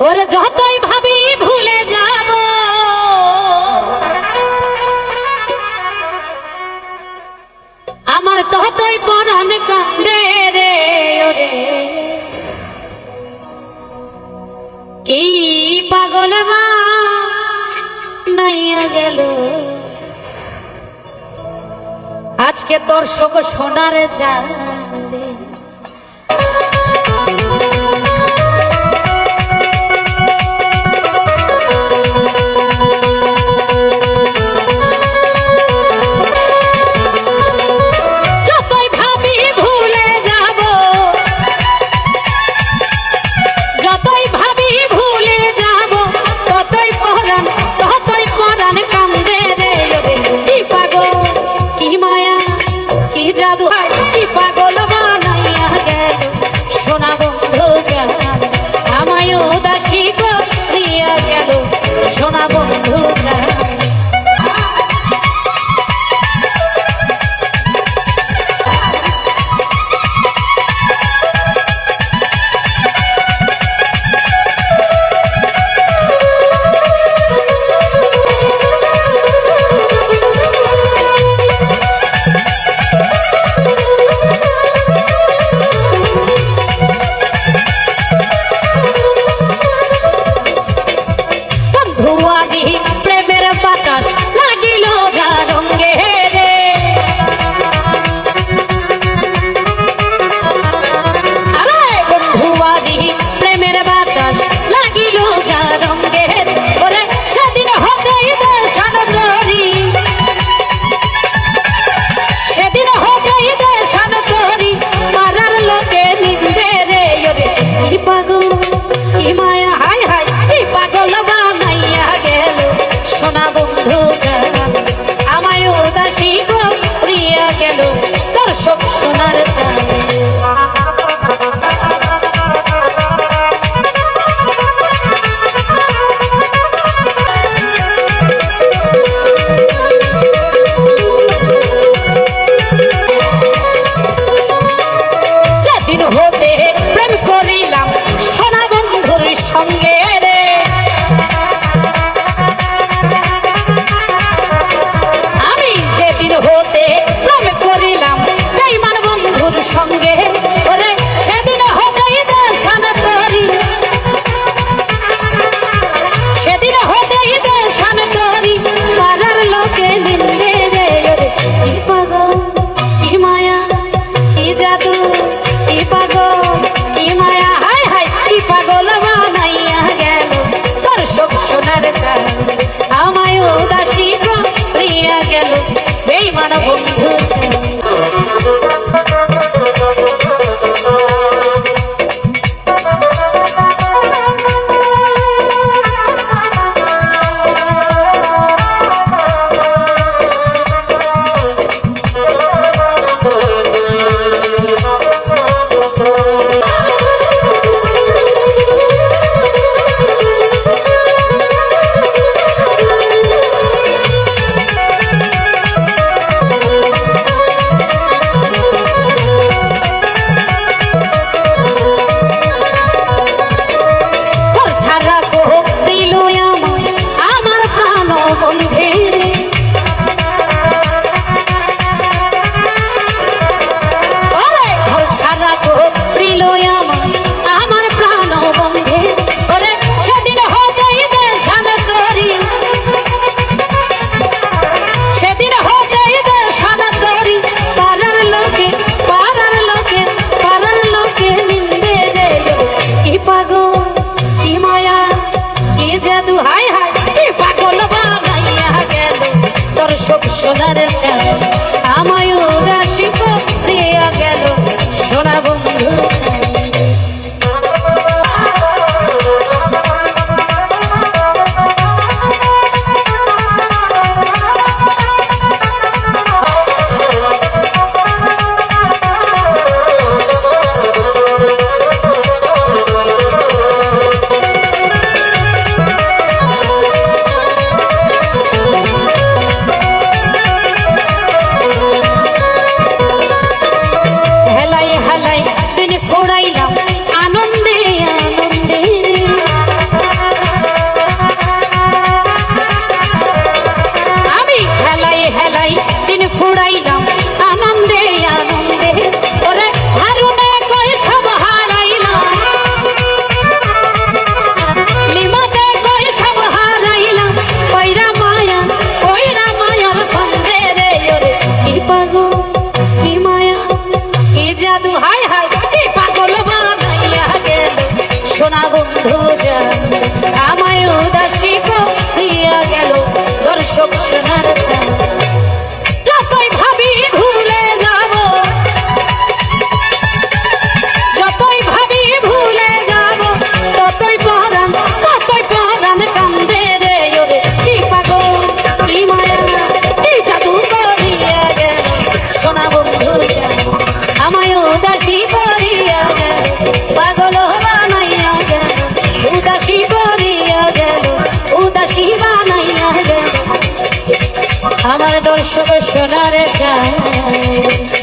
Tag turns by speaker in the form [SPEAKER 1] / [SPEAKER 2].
[SPEAKER 1] ওরে যতই ভাবি ভুলে যাব আমার ততই পরাণ কান্দে রে ওরে কি পাগল নাইয়া গেল আজকে তোর শোক সোনার চাঁদে সোনা বন্ধু প্রেমের বাতাস লাগিল যা রঙে রে আরে বন্ধুয়ারি প্রেমের বাতাস লাগিল যা রঙে ওরে সেদিন হতেই দেশান তরি সেদিন হতেই দেশান তরি পাড়ার লোকে নিন্দে রে ওরে কি পাগল কি মায়া হায় হায় কি পাগল বানাইয়া গেল সোনা বন্ধু আমায় উদাসী করিয়া গেল তোর সব সোনার চাঁদ যেদিন হতে প্রেম করিলাম সোনা বন্ধুর সঙ্গে সঙ্গে ওরে সেদিন হতেই দেশান তরি সেদিন হতেই দেশান তরি পাড়ার লোকে নিন্দে রে ওরে কি পাগল কি মায়া কি জাদু কি পাগল কি মায়া হায় হায় কি পাগল বানাইয়া গেল তোর শোক সোনার চাঁদ আমায় উদাসী করিয়া গেল বেঈমান বন্ধু সোনার চাঁদ আমায় উদাসী করিয়া গেল সোনা বন্ধু বানাইয়া গেল আমার দর্শক সোনার চায়